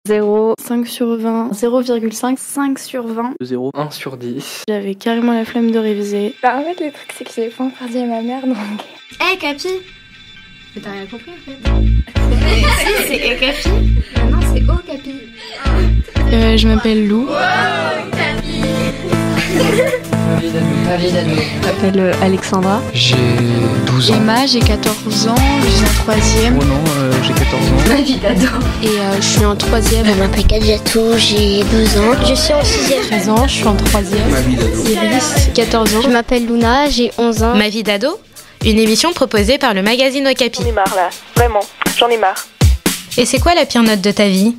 0, 5 sur 20, 0,5, 5 sur 20. 0, 1 sur 10. J'avais carrément la flemme de réviser. En fait, le truc, c'est que j'avais pas encore dit à ma mère, donc... Hé, Capi! Mais t'as rien compris, en fait. Si, c'est Hé, Capi. Non, c'est Oh, Capi. Je m'appelle Lou. Ma vie d'ado. Je m'appelle Alexandra. J'ai 12 ans. Emma, j'ai 14 ans, je suis en 3e. Oh non, j'ai 14 ans. Ma vie d'ado. Et je suis en 3e. Je m'appelle Kadjatou, j'ai 12 ans. Je suis en 6e. 13 ans, je suis en 3e. Ma vie d'ado. Iris, 14 ans. Je m'appelle Luna, j'ai 11 ans. Ma vie d'ado, une émission proposée par le magazine Okapi. J'en ai marre là, vraiment, j'en ai marre. Et c'est quoi la pire note de ta vie?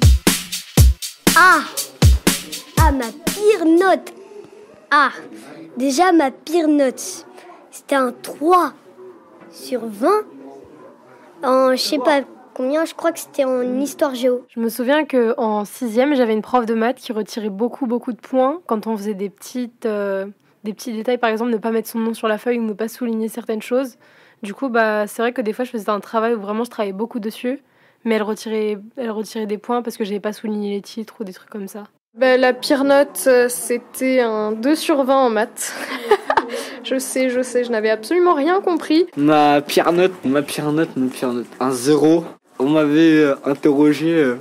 Ma pire note. Déjà ma pire note, c'était un 3 sur 20. Je sais pas combien, je crois que c'était en histoire géo. Je me souviens qu'en 6e, j'avais une prof de maths qui retirait beaucoup de points quand on faisait des petits détails, par exemple ne pas mettre son nom sur la feuille ou ne pas souligner certaines choses. Du coup, c'est vrai que des fois, je faisais un travail où vraiment je travaillais beaucoup dessus, mais elle retirait des points parce que j'avais pas souligné les titres ou des trucs comme ça. La pire note, c'était un 2 sur 20 en maths. Je sais, je n'avais absolument rien compris. Ma pire note, un 0. On m'avait interrogé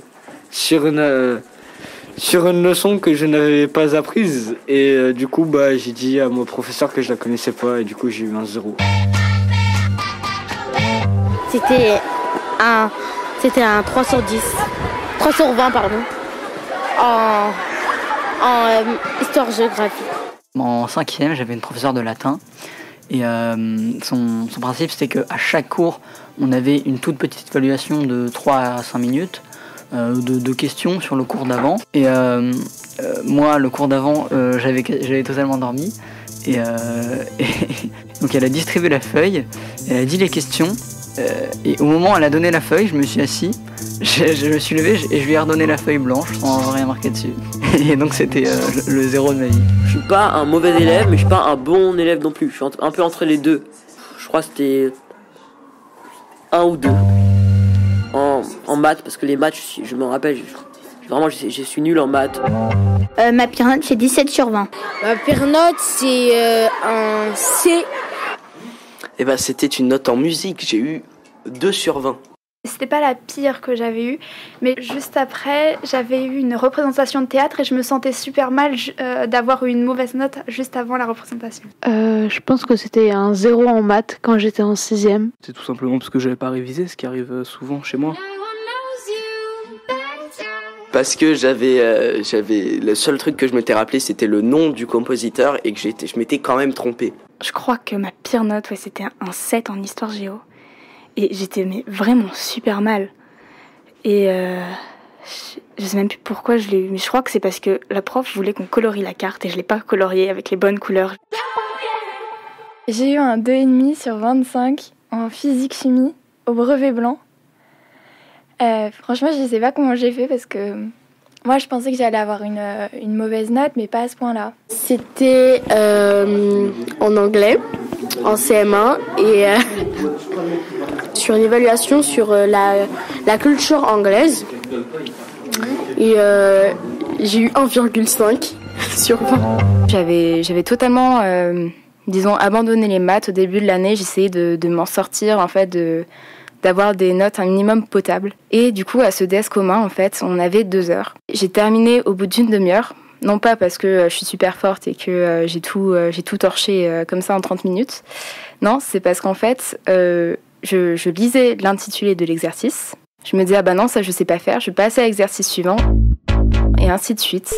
sur une leçon que je n'avais pas apprise. Et du coup, j'ai dit à mon professeur que je la connaissais pas et du coup, j'ai eu un 0. C'était un 3 sur 10. 3 sur 20, pardon. En histoire-géographie. En 5e, j'avais une professeure de latin. Et son principe, c'était qu'à chaque cours, on avait une toute petite évaluation de 3 à 5 minutes de questions sur le cours d'avant. Et moi, le cours d'avant, j'avais totalement dormi. Et donc elle a distribué la feuille, elle a dit les questions. Et au moment où elle a donné la feuille, je me suis assis, je me suis levé et je lui ai redonné la feuille blanche sans rien marquer dessus. Et donc c'était le 0 de ma vie. Je suis pas un mauvais élève, mais je suis pas un bon élève non plus. Je suis un peu entre les deux. Je crois que c'était 1 ou 2 en maths, parce que les maths, je me rappelle, je suis nul en maths. Ma pire note, c'est 17 sur 20. Ma pire note, c'est un C. C'était une note en musique, j'ai eu 2 sur 20. C'était pas la pire que j'avais eue, mais juste après, j'avais eu une représentation de théâtre et je me sentais super mal d'avoir eu une mauvaise note juste avant la représentation. Je pense que c'était un 0 en maths quand j'étais en 6e. C'est tout simplement parce que j'avais pas révisé, ce qui arrive souvent chez moi. Parce que j'avais le seul truc que je m'étais rappelé, c'était le nom du compositeur et que je m'étais quand même trompé. Je crois que ma pire note, c'était un 7 en histoire géo. Et j'étais vraiment super mal. Et je sais même plus pourquoi je l'ai eu, mais je crois que c'est parce que la prof voulait qu'on colorie la carte et je l'ai pas coloriée avec les bonnes couleurs. J'ai eu un 2,5 sur 25 en physique-chimie au brevet blanc. Franchement, je sais pas comment j'ai fait parce que moi, je pensais que j'allais avoir une mauvaise note, mais pas à ce point-là. C'était en anglais, en CM1, et sur une évaluation sur la culture anglaise. Et j'ai eu 1,5 sur 20. J'avais totalement, abandonné les maths au début de l'année. J'essayais de m'en sortir, en fait, d'avoir des notes un minimum potables. Et du coup, à ce DS commun, en fait, on avait 2 heures. J'ai terminé au bout d'une demi-heure. Non pas parce que je suis super forte et que j'ai tout torché comme ça en 30 minutes. Non, c'est parce qu'en fait, je lisais l'intitulé de l'exercice. Je me disais, non, ça je sais pas faire, je passe à l'exercice suivant. Et ainsi de suite.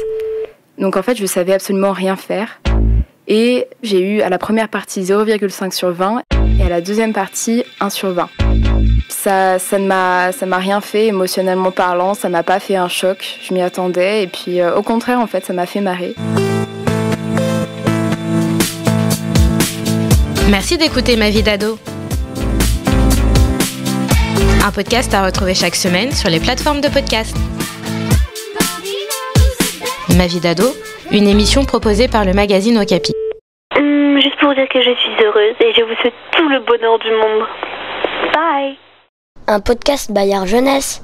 Donc en fait, je savais absolument rien faire. Et j'ai eu à la première partie 0,5 sur 20 et à la deuxième partie 1 sur 20. Ça ne m'a rien fait émotionnellement parlant, ça m'a pas fait un choc, je m'y attendais et puis au contraire en fait ça m'a fait marrer. Merci d'écouter Ma vie d'ado. Un podcast à retrouver chaque semaine sur les plateformes de podcast. Ma vie d'ado, une émission proposée par le magazine Okapi. Juste pour dire que je suis heureuse et je vous souhaite tout le bonheur du monde. Bye. Un podcast Bayard Jeunesse.